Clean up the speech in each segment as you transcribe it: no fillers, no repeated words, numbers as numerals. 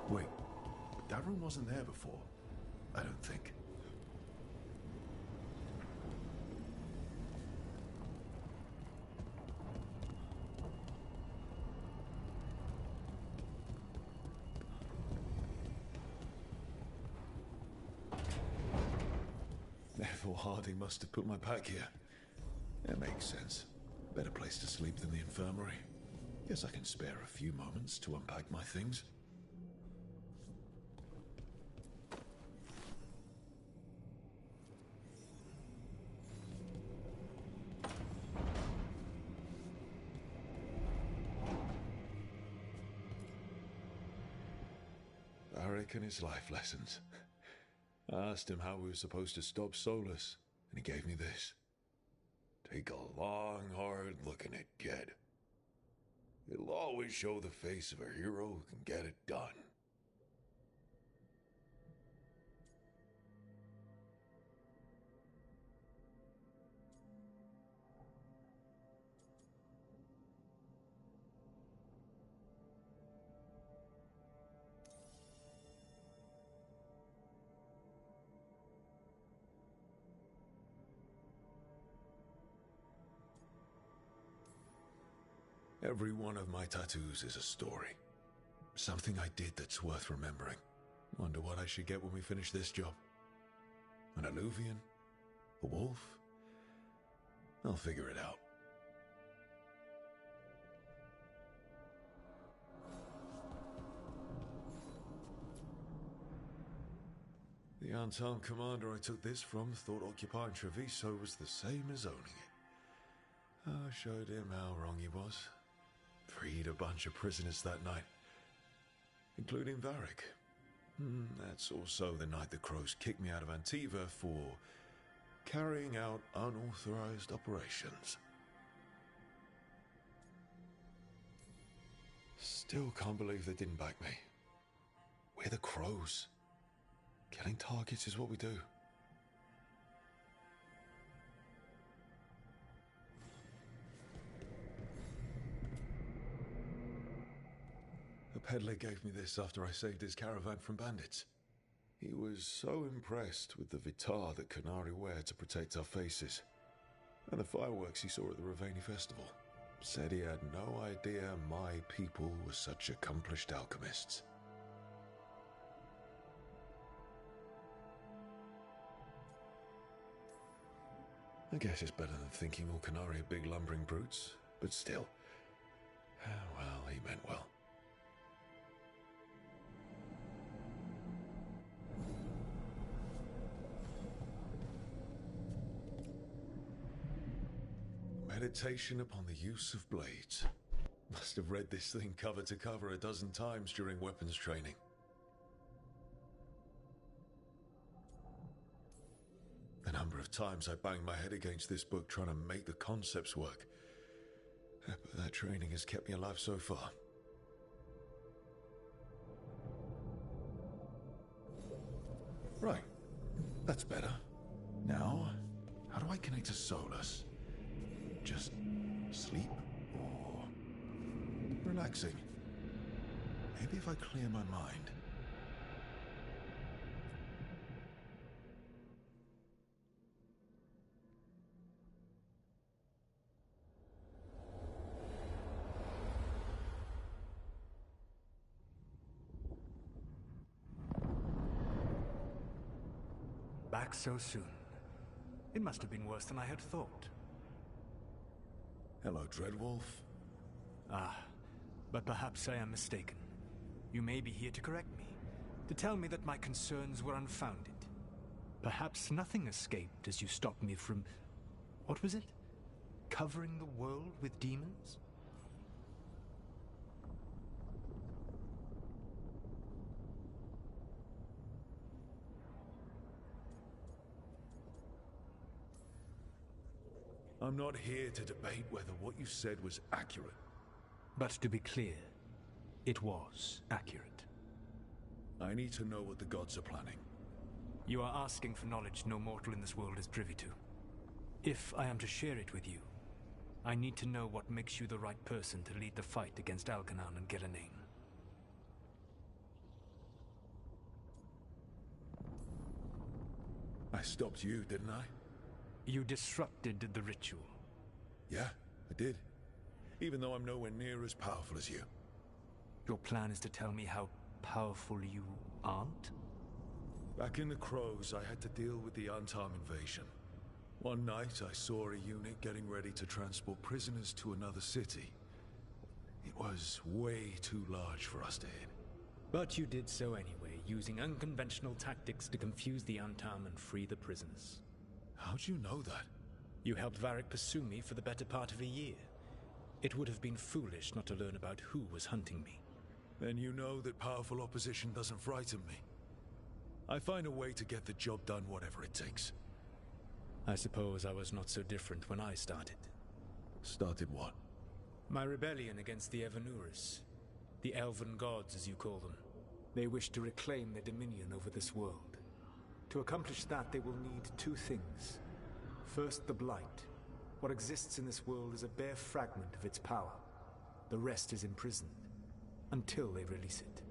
Wait, that room wasn't there before. I don't think. Therefore, Harding must have put my pack here. That makes sense. Better place to sleep than the infirmary. Guess I can spare a few moments to unpack my things. Varric and his life lessons. I asked him how we were supposed to stop Solus, and he gave me this. Take a long, hard look in it, kid. It'll always show the face of a hero who can get it done. Every one of my tattoos is a story. Something I did that's worth remembering. Wonder what I should get when we finish this job. An alluvian? A wolf? I'll figure it out. The unarmed commander I took this from thought occupying Treviso was the same as owning it. I showed him how wrong he was. Freed a bunch of prisoners that night, including Varric. That's also the night the Crows kicked me out of Antiva for carrying out unauthorized operations. Still can't believe they didn't back me. We're the Crows. Killing targets is what we do. The peddler gave me this after I saved his caravan from bandits. He was so impressed with the vitar that Qunari wear to protect our faces, and the fireworks he saw at the Raveni festival. Said he had no idea my people were such accomplished alchemists. I guess it's better than thinking all Qunari are big lumbering brutes, but still. Well, he meant well. Meditation upon the use of blades. Must have read this thing cover to cover a dozen times during weapons training. The number of times I banged my head against this book trying to make the concepts work. But that training has kept me alive so far. Right. That's better. Now, how do I connect to Solus? Just sleep or relaxing? Maybe if I clear my mind. Back so soon. It must have been worse than I had thought. Hello, Dreadwolf. But perhaps I am mistaken. You may be here to correct me, to tell me that my concerns were unfounded. Perhaps nothing escaped as you stopped me from... what was it? Covering the world with demons? I'm not here to debate whether what you said was accurate. But to be clear, it was accurate. I need to know what the gods are planning. You are asking for knowledge no mortal in this world is privy to. If I am to share it with you, I need to know what makes you the right person to lead the fight against Alkanan and Gelenain. I stopped you, didn't I? You disrupted the ritual. Yeah, I did. Even though I'm nowhere near as powerful as you. Your plan is to tell me how powerful you aren't? Back in the Crows, I had to deal with the Antam invasion. One night, I saw a unit getting ready to transport prisoners to another city. It was way too large for us to hit. But you did so anyway, using unconventional tactics to confuse the Antam and free the prisoners. How'd you know that? You helped Varric pursue me for the better part of a year. It would have been foolish not to learn about who was hunting me. Then you know that powerful opposition doesn't frighten me. I find a way to get the job done whatever it takes. I suppose I was not so different when I started. Started what? My rebellion against the Evanuris. The Elven Gods, as you call them. They wish to reclaim their dominion over this world. To accomplish that, they will need two things. First, the Blight. What exists in this world is a bare fragment of its power. The rest is imprisoned, until they release it.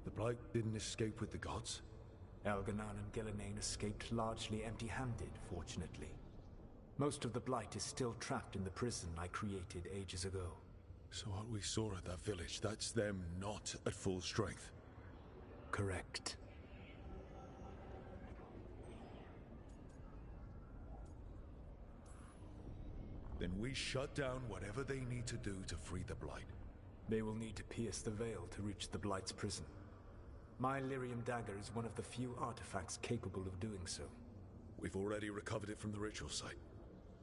The Blight didn't escape with the gods? Elganan and Gillenane escaped largely empty-handed, fortunately. Most of the Blight is still trapped in the prison I created ages ago. So what we saw at that village, that's them not at full strength? Correct. Then we shut down whatever they need to do to free the Blight. They will need to pierce the veil to reach the Blight's prison. My Lyrium dagger is one of the few artifacts capable of doing so. We've already recovered it from the ritual site.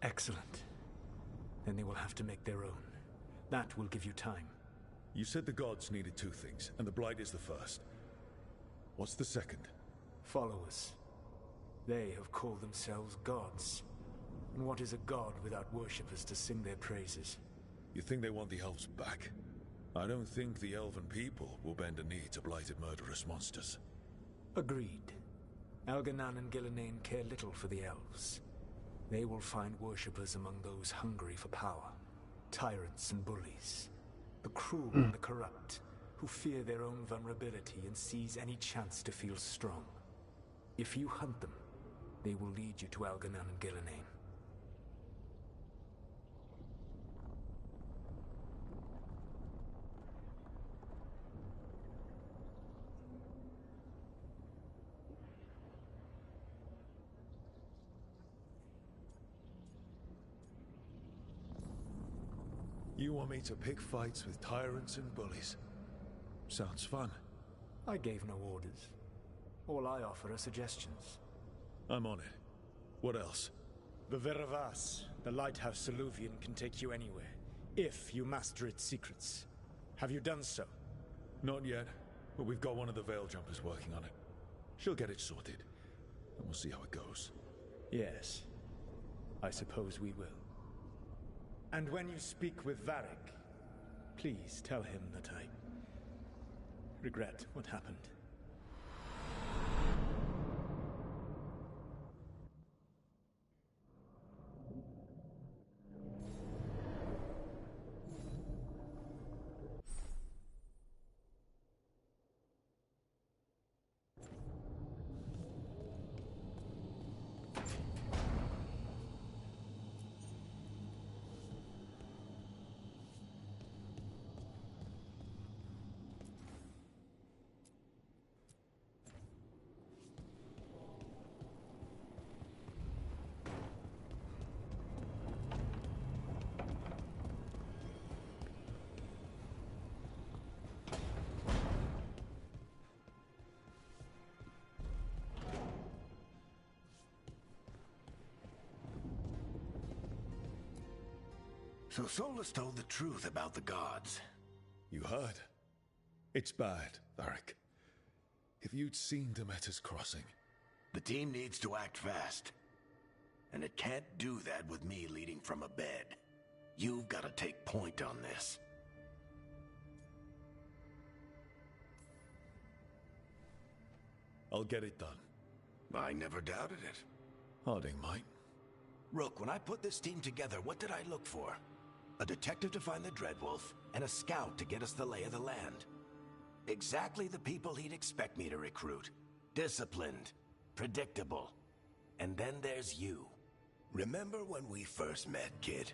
Excellent. Then they will have to make their own. That will give you time. You said the gods needed two things, and the Blight is the first. What's the second? Followers. They have called themselves gods. And what is a god without worshippers to sing their praises? You think they want the elves back? I don't think the elven people will bend a knee to blighted murderous monsters. Agreed. Elganan and Gillenane care little for the elves. They will find worshippers among those hungry for power. Tyrants and bullies. The cruel and the corrupt, who fear their own vulnerability and seize any chance to feel strong. If you hunt them, they will lead you to Elganan and Gillenane. You want me to pick fights with tyrants and bullies? Sounds fun. I gave no orders. All I offer are suggestions. I'm on it. What else? The Veravas, the lighthouse Soluvian, can take you anywhere, if you master its secrets. Have you done so? Not yet, but we've got one of the Veil Jumpers working on it. She'll get it sorted, and we'll see how it goes. Yes, I suppose we will. And when you speak with Varric, please tell him that I regret what happened. So Solus told the truth about the gods. You heard? It's bad, Varric. If you'd seen Demeter's crossing... The team needs to act fast. And it can't do that with me leading from a bed. You've got to take point on this. I'll get it done. I never doubted it. Harding might. Rook, when I put this team together, what did I look for? A detective to find the Dreadwolf, and a scout to get us the lay of the land. Exactly the people he'd expect me to recruit. Disciplined, predictable. And then there's you. Remember when we first met, kid?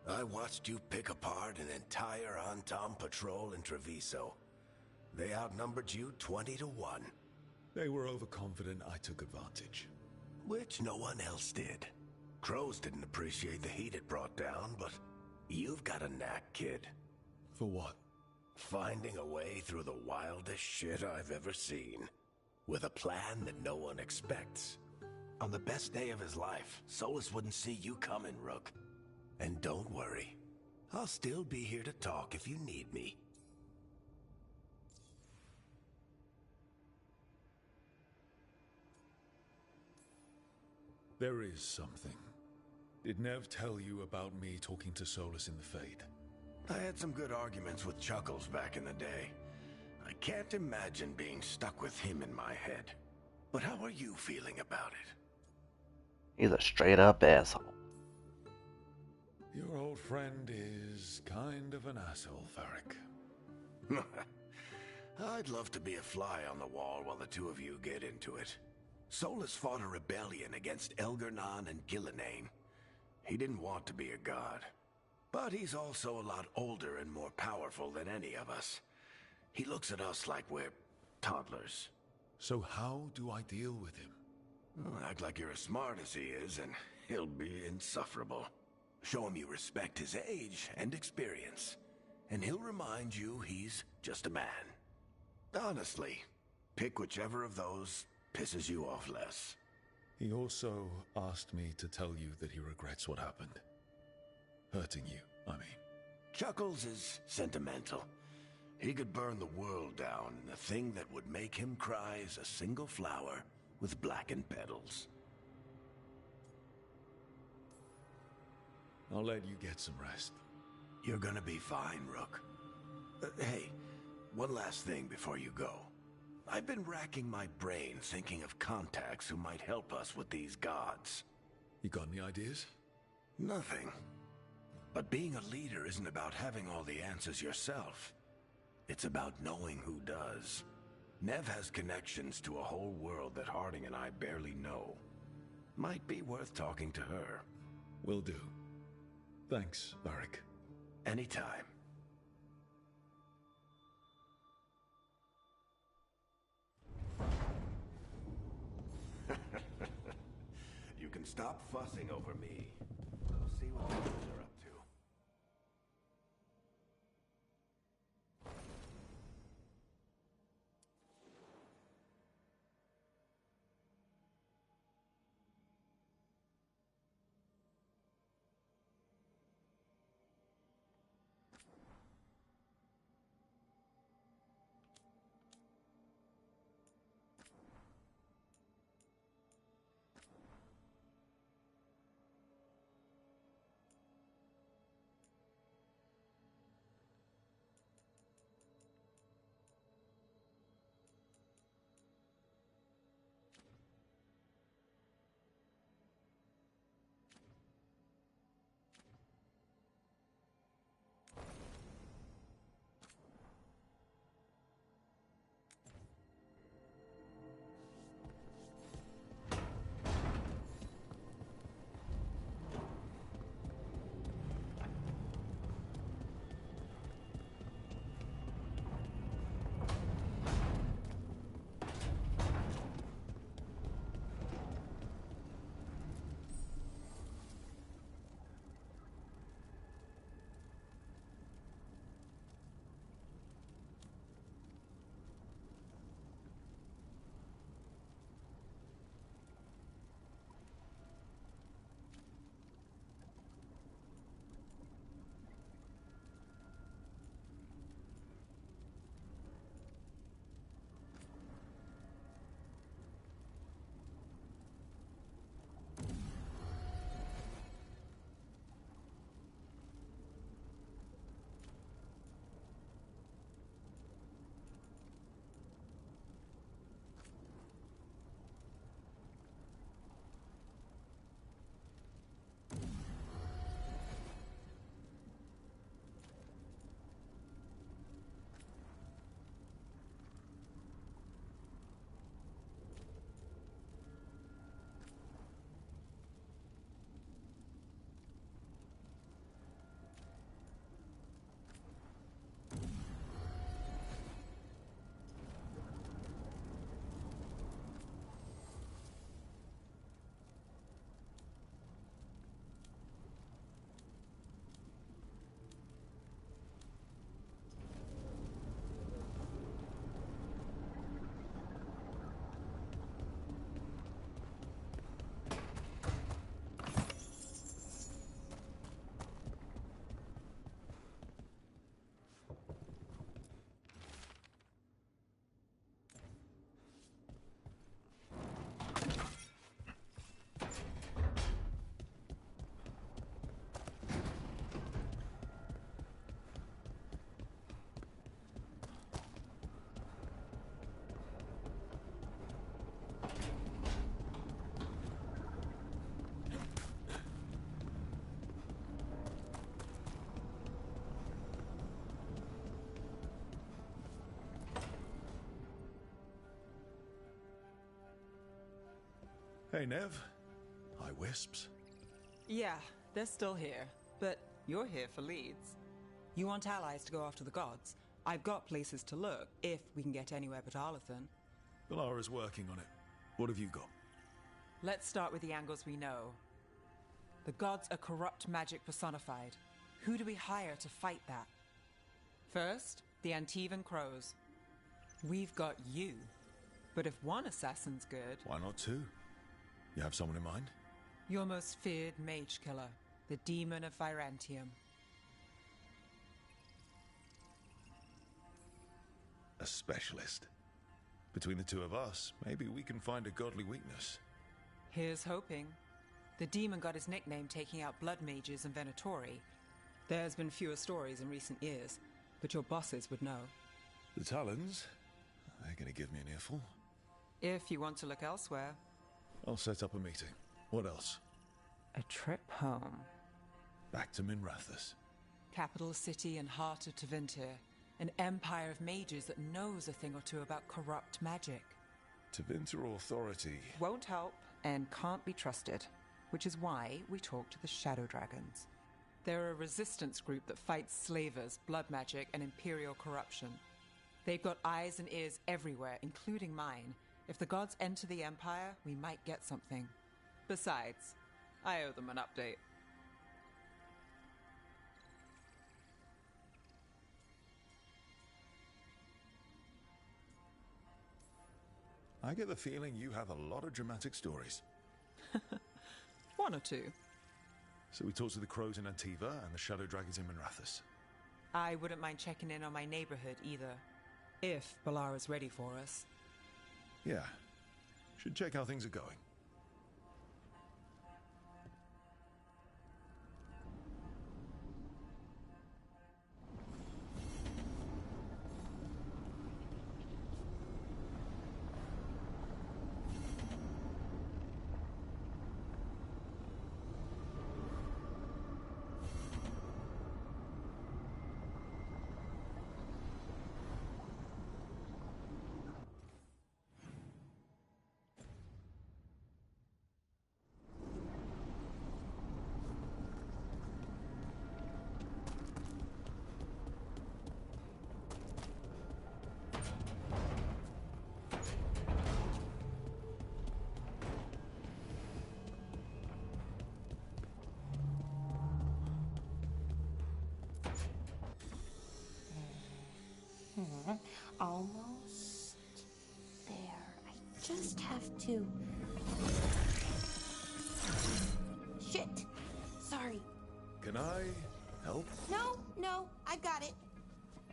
I watched you pick apart an entire Antom patrol in Treviso. They outnumbered you 20 to 1. They were overconfident. I took advantage. Which no one else did. Crows didn't appreciate the heat it brought down, but you've got a knack, kid. For what? Finding a way through the wildest shit I've ever seen. With a plan that no one expects. On the best day of his life, Solus wouldn't see you coming, Rook. And don't worry. I'll still be here to talk if you need me. There is something. Did Nev tell you about me talking to Solus in the Fade? I had some good arguments with Chuckles back in the day. I can't imagine being stuck with him in my head. But how are you feeling about it? He's a straight up asshole. Your old friend is kind of an asshole, Varric. I'd love to be a fly on the wall while the two of you get into it. Solus fought a rebellion against Elgernon and Gillenane. He didn't want to be a god. But he's also a lot older and more powerful than any of us. He looks at us like we're toddlers. So how do I deal with him? Well, act like you're as smart as he is, and he'll be insufferable. Show him you respect his age and experience, and he'll remind you he's just a man. Honestly, pick whichever of those pisses you off less. He also asked me to tell you that he regrets what happened. Hurting you, I mean. Chuckles is sentimental. He could burn the world down, and the thing that would make him cry is a single flower with blackened petals. I'll let you get some rest. You're gonna be fine, Rook. Hey, one last thing before you go. I've been racking my brain thinking of contacts who might help us with these gods. You got any ideas? Nothing. But being a leader isn't about having all the answers yourself. It's about knowing who does. Nev has connections to a whole world that Harding and I barely know. Might be worth talking to her. Will do. Thanks, Varric. Anytime. You can stop fussing over me. I'll see what the others are up to. Hey, Nev. Hi, Wisps. Yeah, they're still here, but you're here for leads. You want allies to go after the gods? I've got places to look, if we can get anywhere but Arlathan. Balara's working on it. What have you got? Let's start with the angles we know. The gods are corrupt magic personified. Who do we hire to fight that? First, the Antivan Crows. We've got you. But if one assassin's good... Why not two? You have someone in mind? Your most feared mage killer, the Demon of Virantium. A specialist. Between the two of us, maybe we can find a godly weakness. Here's hoping. The demon got his nickname taking out blood mages and Venatori. There's been fewer stories in recent years, but your bosses would know. The Talons? They're gonna give me an earful. If you want to look elsewhere. I'll set up a meeting. What else? A trip home. Back to Minrathous. Capital city and heart of Tevinter. An empire of mages that knows a thing or two about corrupt magic. Tevinter Authority. Won't help and can't be trusted, which is why we talk to the Shadow Dragons. They're a resistance group that fights slavers, blood magic, and imperial corruption. They've got eyes and ears everywhere, including mine. If the gods enter the empire, we might get something. Besides, I owe them an update. I get the feeling you have a lot of dramatic stories. One or two. So we talked to the Crows in Antiva and the Shadow Dragons in Minrathous. I wouldn't mind checking in on my neighborhood either. If Balara's ready for us. Yeah. Should check how things are going. Almost there. I just have to... Shit! Sorry. Can I help? No, I got it.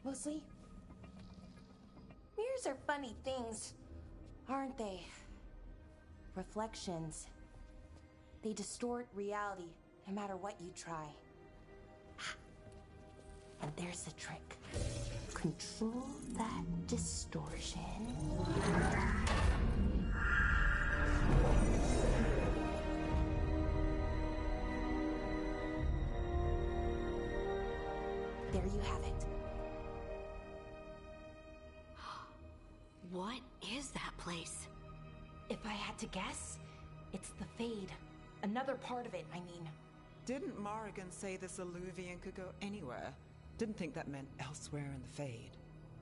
Mostly, mirrors are funny things, aren't they? Reflections. They distort reality, no matter what you try. And there's the trick. Control that distortion. There you have it. What is that place? If I had to guess, it's the Fade. Another part of it, I mean. Didn't Morrigan say this Alluvian could go anywhere? Didn't think that meant elsewhere in the Fade.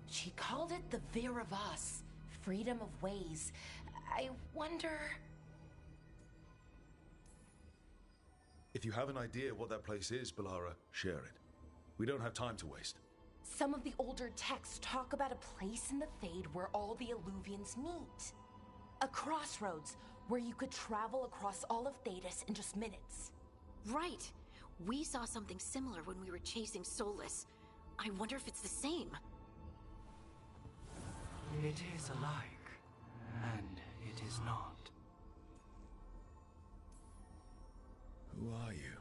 She called it the Vir of Us. Freedom of ways. I wonder... If you have an idea what that place is, Balara, share it. We don't have time to waste. Some of the older texts talk about a place in the Fade where all the Alluvians meet. A crossroads where you could travel across all of Thedas in just minutes. Right. We saw something similar when we were chasing Solus. I wonder if it's the same. It is alike, and it is not. Who are you?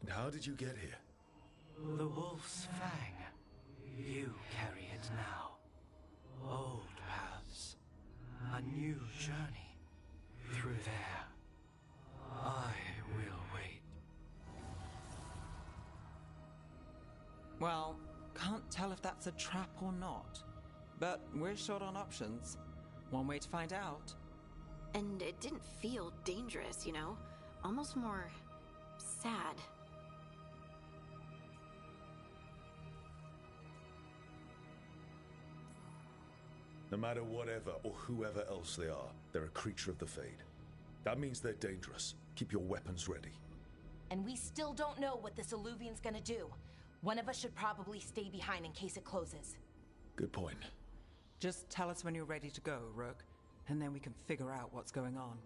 And how did you get here? The Wolf's Fang. You carry it now. Old paths. A new journey. Through there. I will wait. Well, can't tell if that's a trap or not. But we're short on options. One way to find out. And it didn't feel dangerous, you know? Almost more sad. No matter whatever or whoever else they are, they're a creature of the Fade. That means they're dangerous. Keep your weapons ready. And we still don't know what this Alluvian's gonna do. One of us should probably stay behind in case it closes. Good point. Just tell us when you're ready to go, Rook, and then we can figure out what's going on.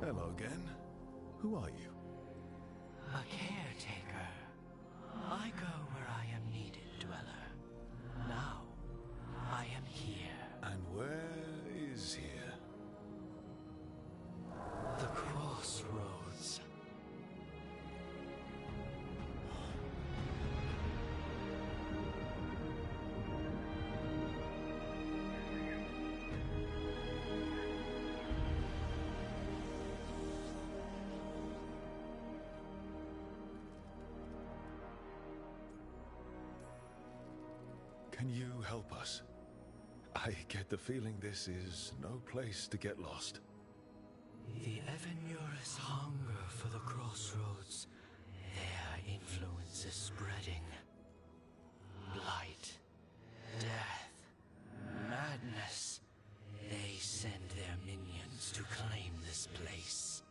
Hello again. Who are you? A caretaker. I go where I am needed, Dweller. Now, I am here. And where is here? The crossroads. Can you help us? I get the feeling this is no place to get lost. The Evanurus hunger for the crossroads. Their influence is spreading. Blight, death, madness. They send their minions to claim this place.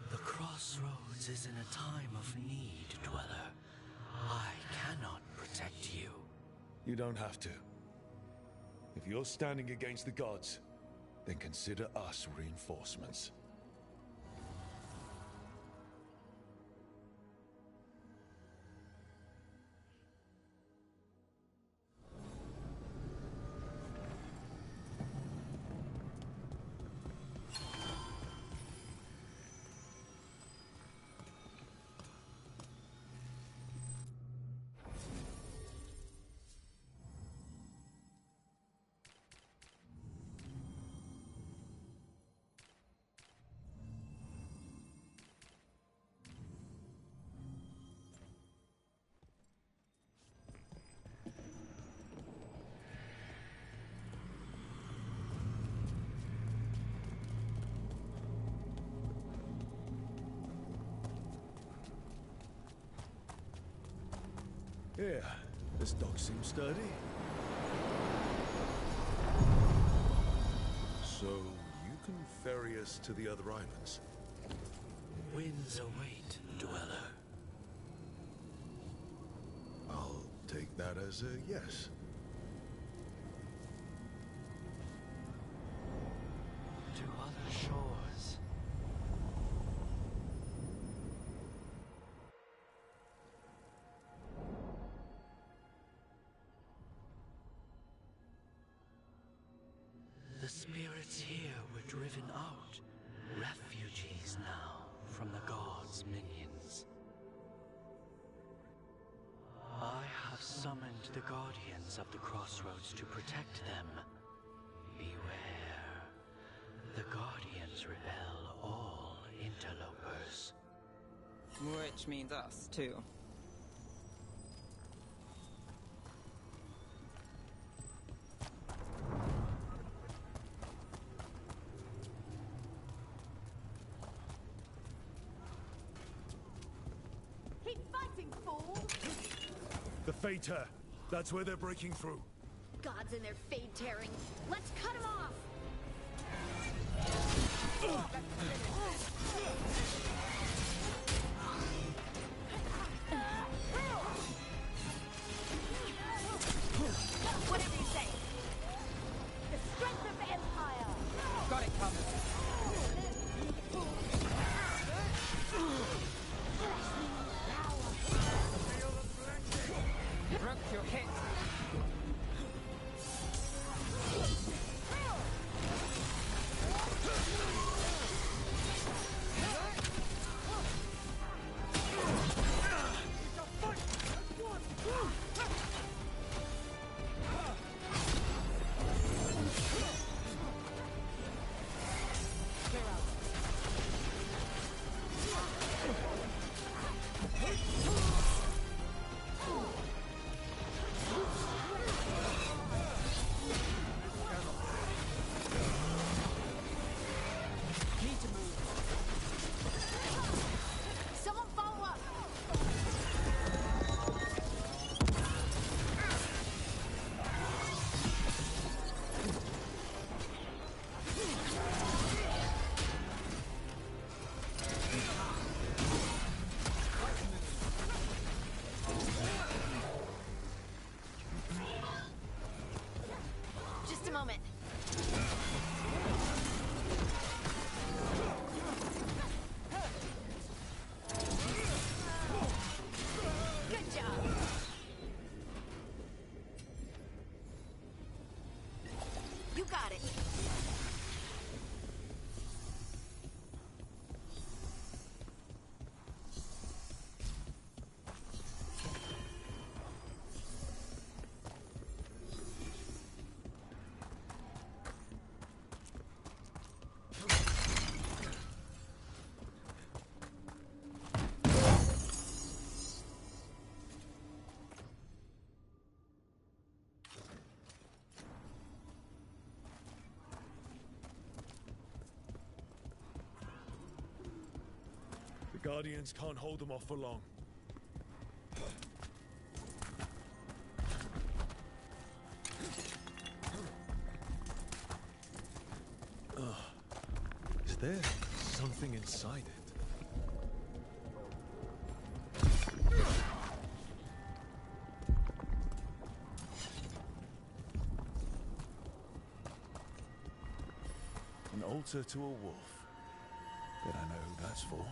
The crossroads is in a time of need, Dweller. I cannot protect you. You don't have to. If you're standing against the gods, then consider us reinforcements. Yeah, this dog seems sturdy. So, you can ferry us to the other islands? Winds await, Dweller. I'll take that as a yes. To other shores. The spirits here were driven out, refugees now from the gods' minions. I have summoned the guardians of the crossroads to protect them. Beware. The guardians repel all interlopers. Which means us, too. Keep fighting, fool! The Fater! That's where they're breaking through. Gods and their fade tearing. Let's cut them off! Whatever you say. The strength of the Empire! Got it covered. You're hit. Someone follow up! Just a moment. Good job. You got it. The Guardians can't hold them off for long. Is there something inside it? An altar to a wolf. Bet I know who that's for.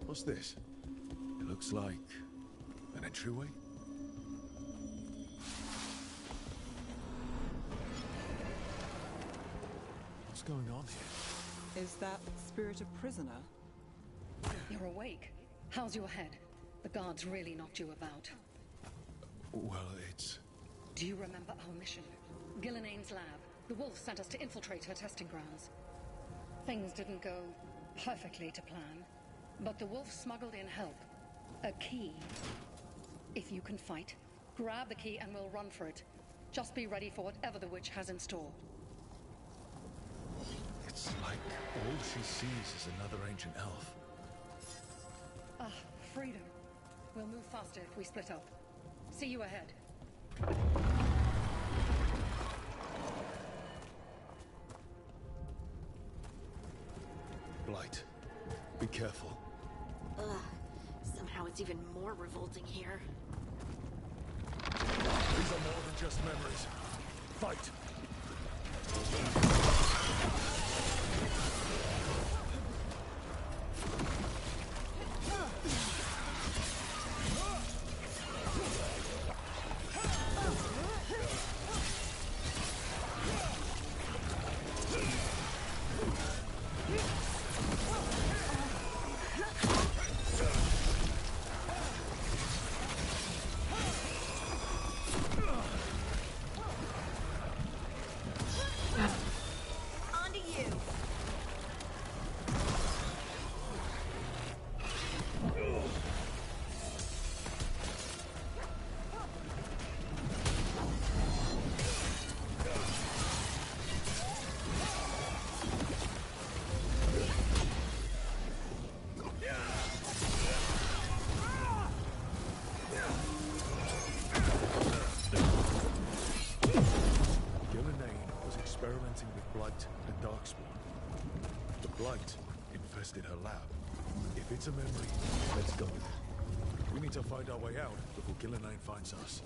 What's this? It looks like an entryway. What's going on here? Is that spirit a prisoner? You're awake. How's your head? The guards really knocked you about. Well, it's... Do you remember our mission? Gillinane's lab. The wolf sent us to infiltrate her testing grounds. Things didn't go perfectly to plan, but the wolf smuggled in help. A key. If you can fight, grab the key and we'll run for it. Just be ready for whatever the witch has in store. It's like all she sees is another ancient elf. Ah, freedom. We'll move faster if we split up. See you ahead. Blight, be careful. Ugh. Somehow it's even more revolting here. These are more than just memories. Fight! Experimenting with Blight and Darkspawn. The Blight infested her lab. If it's a memory, let's go with it. We need to find our way out before Gillinane finds us.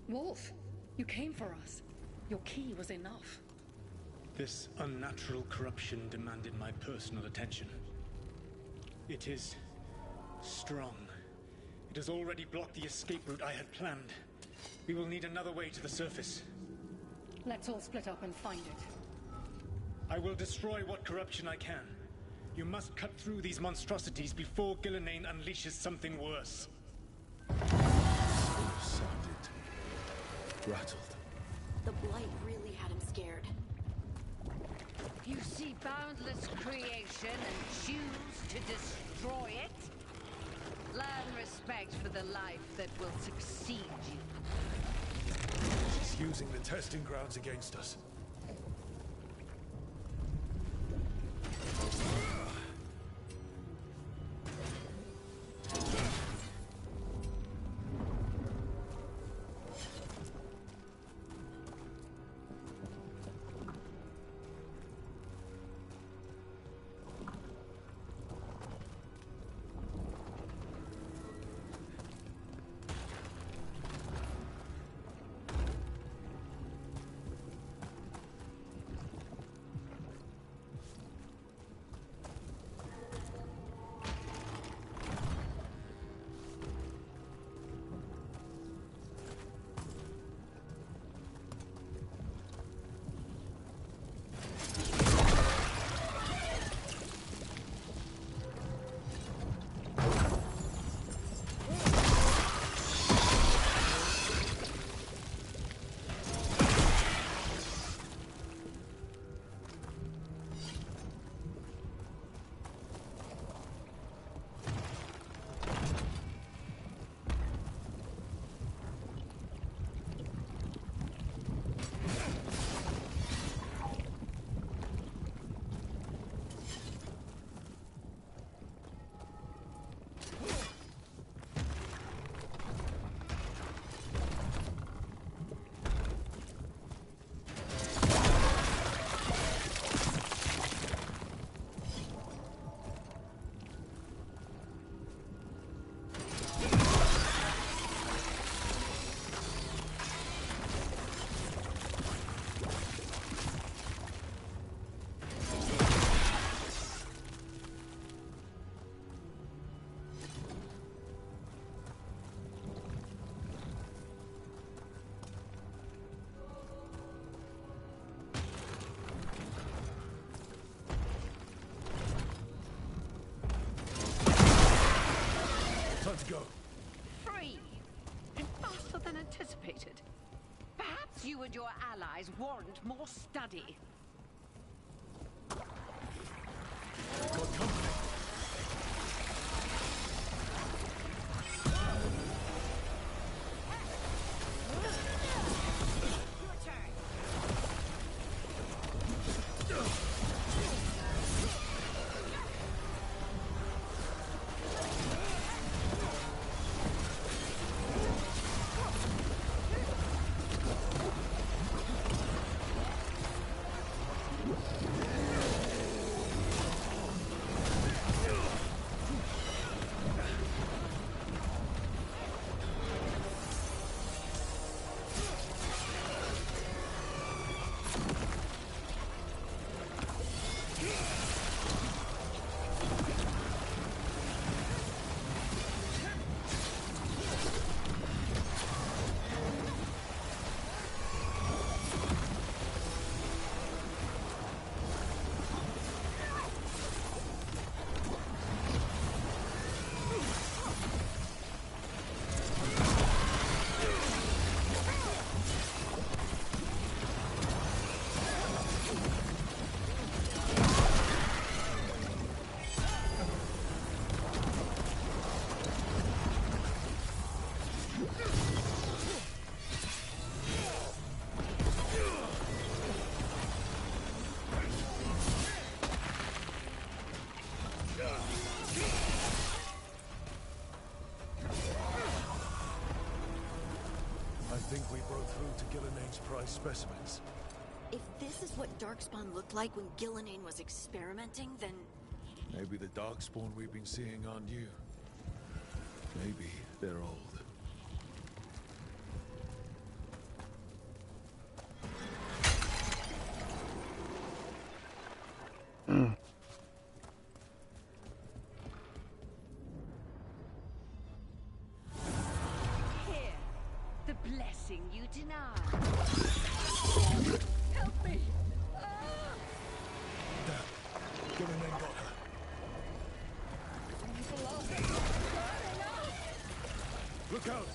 Wolf, you came for us. Your key was enough. This unnatural corruption demanded my personal attention. It is strong. It has already blocked the escape route I had planned. We will need another way to the surface. Let's all split up and find it. I will destroy what corruption I can. You must cut through these monstrosities before Gillinane unleashes something worse. Sounded rattled. The Blight really had him scared. You see boundless creation and choose to destroy it? Learn respect for the life that will succeed you. She's using the testing grounds against us. to go? Free! And faster than anticipated. Perhaps you and your allies warrant more study. Got company. I think we broke through to Gillinane's prize specimens. If this is what Darkspawn looked like when Gillinane was experimenting, then... Maybe the Darkspawn we've been seeing aren't you. Maybe they're old. Here, the blessing you denied. Help me! Gillinane got her. Look out!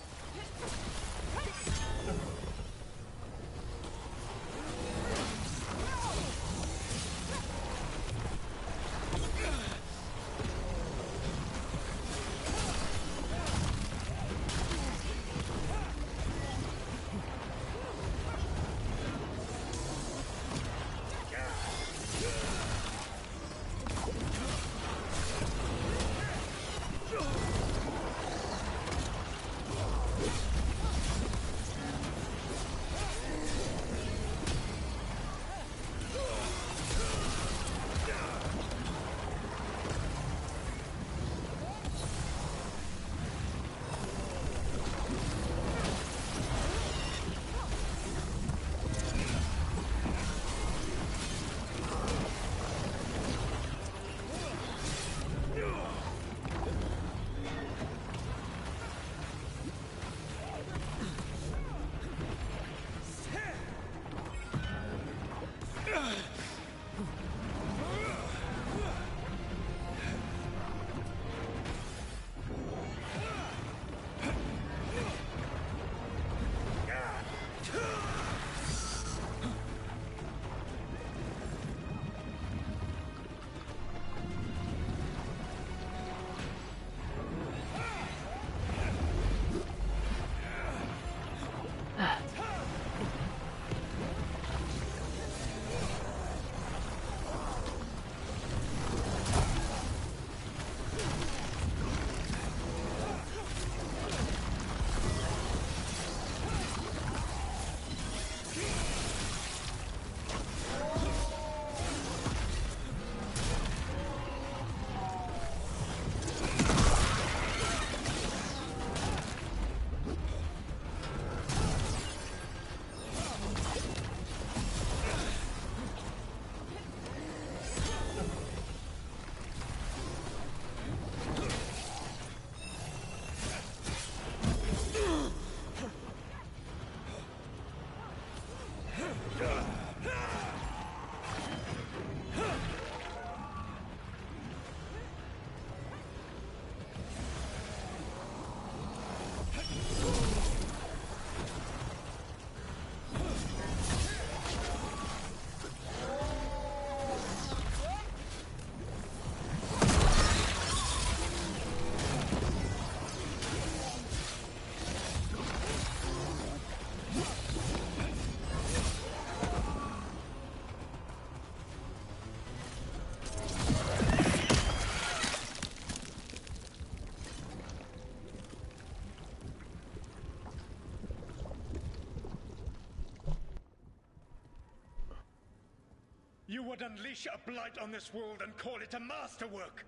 You would unleash a blight on this world and call it a masterwork!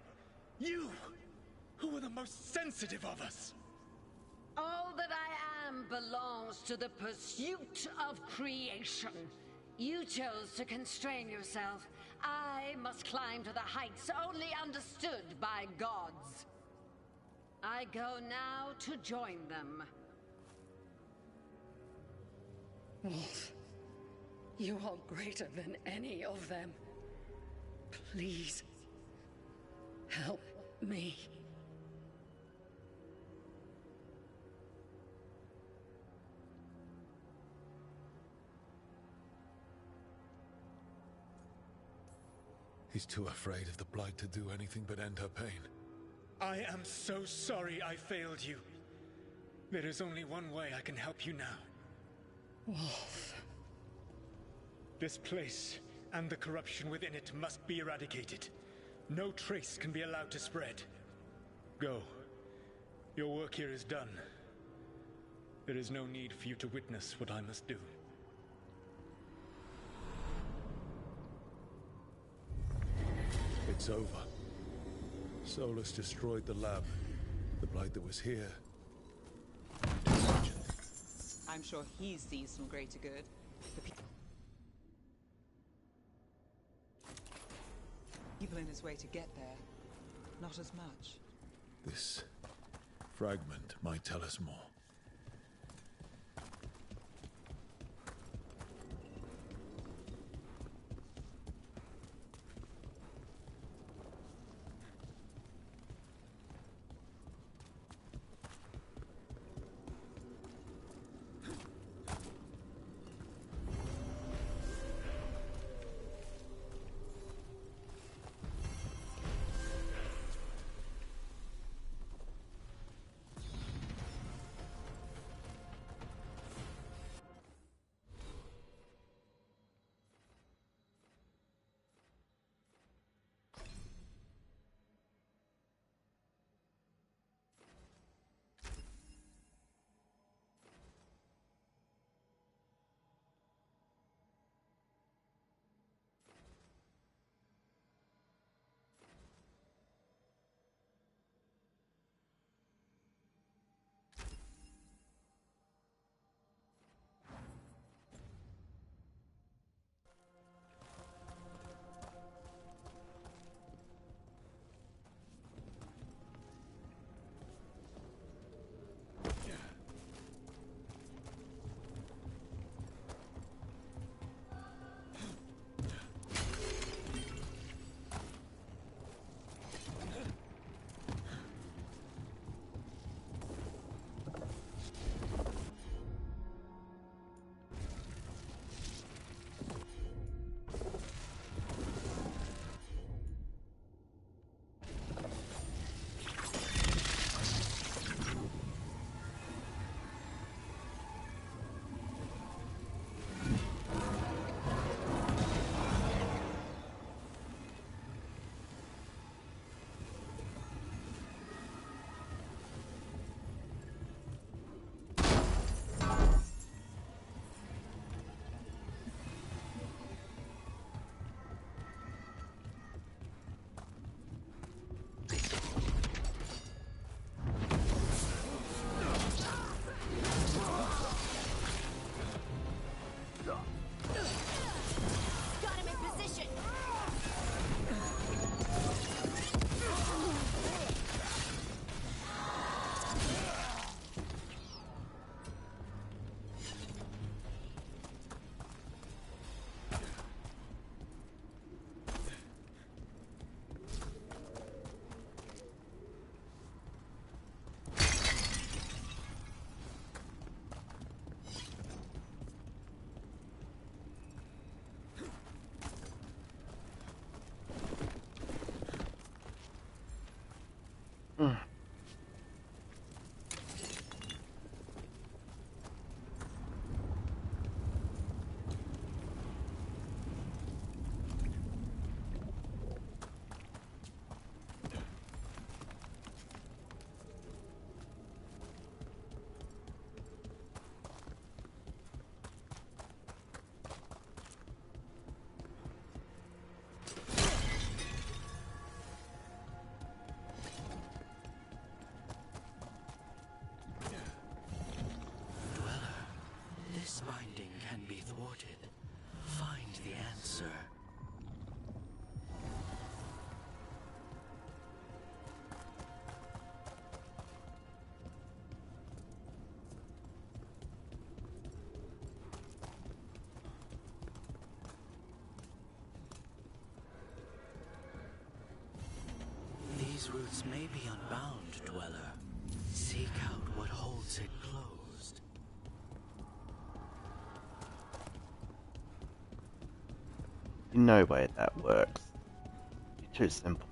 You, who are the most sensitive of us! All that I am belongs to the pursuit of creation. You chose to constrain yourself. I must climb to the heights only understood by gods. I go now to join them. Wolf, you are greater than any of them. Please, help me. He's too afraid of the Blight to do anything but end her pain. I am so sorry I failed you. There is only one way I can help you now. Wolf. This place and the corruption within it must be eradicated. No trace can be allowed to spread. Go. Your work here is done. There is no need for you to witness what I must do. It's over. Solus destroyed the lab. The Blight that was here. I'm sure he sees some greater good. The people in his way to get there, not as much. This fragment might tell us more. place may be unbound, Dweller. Seek out what holds it closed. You know why that works. You're too simple.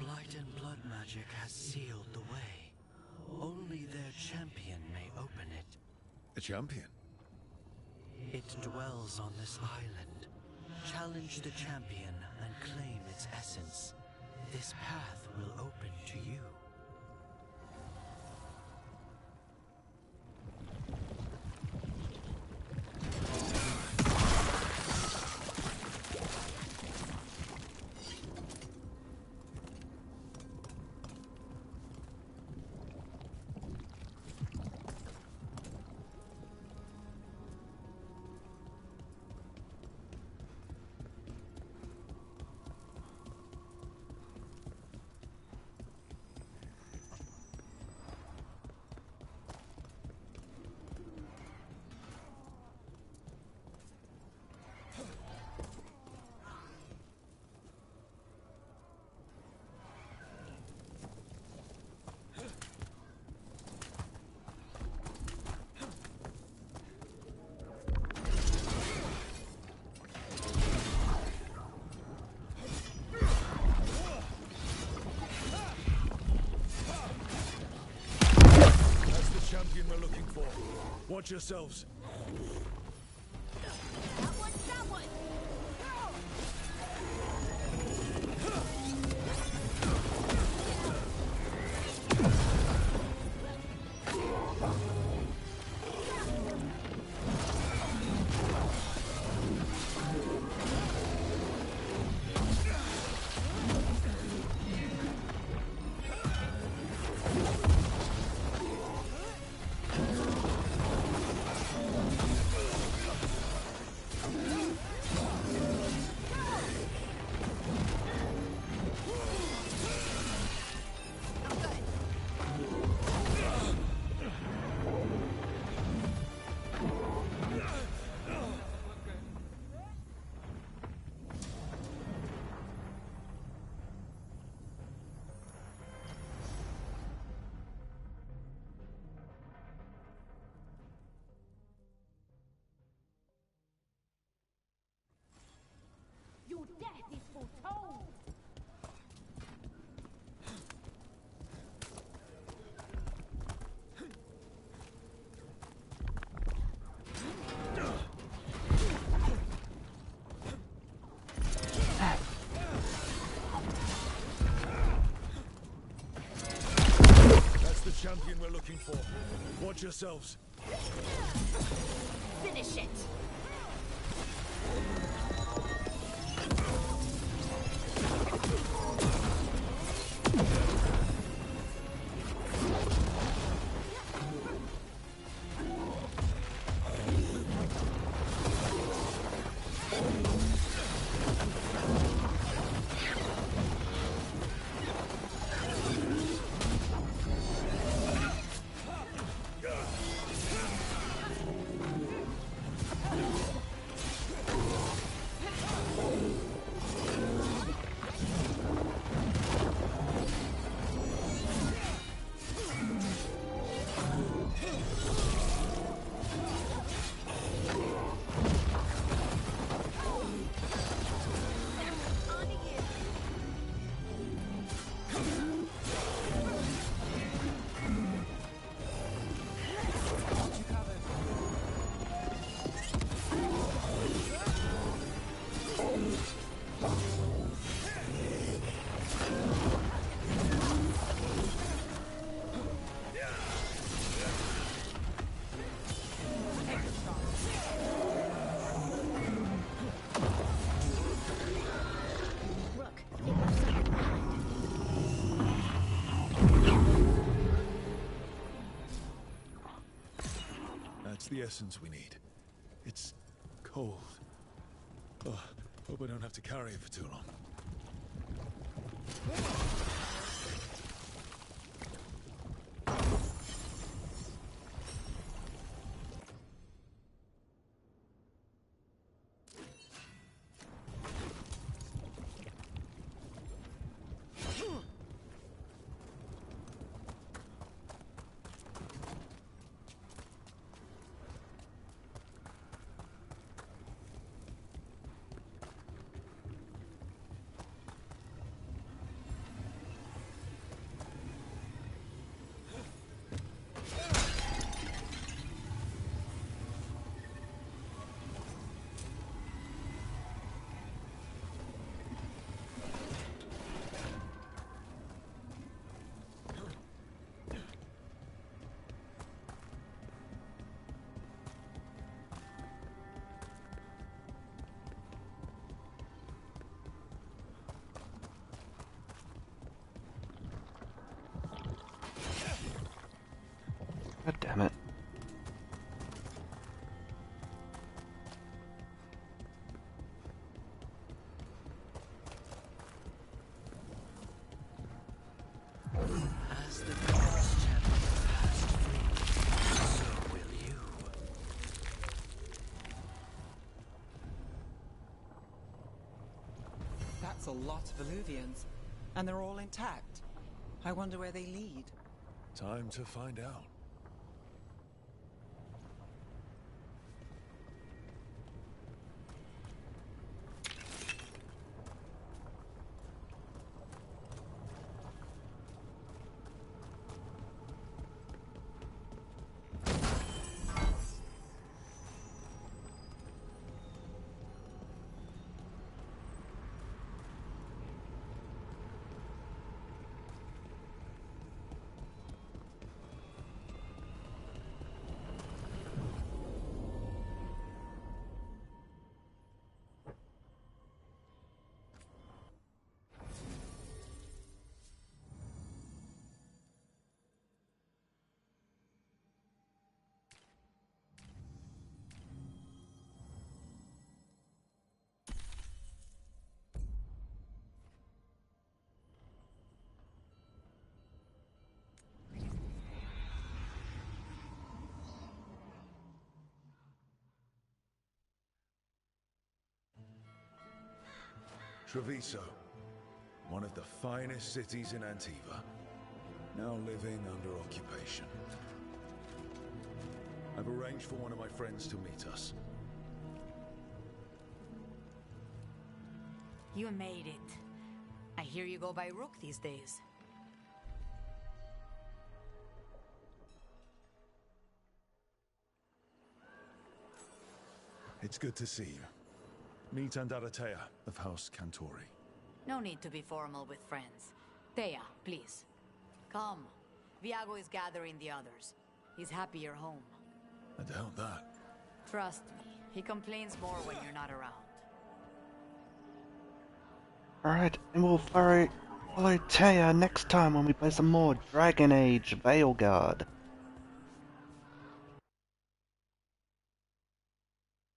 Blight and blood magic has sealed the way. Only their champion may open it. A champion? It dwells on this island. Challenge the champion and claim its essence. This path will open to you. Watch yourselves. Your death is foretold! That's the champion we're looking for. Watch yourselves. Finish it! That's the essence we need. It's cold. Oh, hope I don't have to carry it for too long. God damn it. As the Goddess champion passed free, so will you. That's a lot of Illuvians, and they're all intact. I wonder where they lead. Time to find out. Treviso, one of the finest cities in Antiva, now living under occupation. I've arranged for one of my friends to meet us. You made it. I hear you go by Rook these days. It's good to see you. Meet Andaratea of House Cantori. No need to be formal with friends. Thea, please. Come. Viago is gathering the others. He's happy you're home. I doubt that. Trust me, he complains more when you're not around. Alright, and we'll follow Taya next time when we play some more Dragon Age Veilgaurd.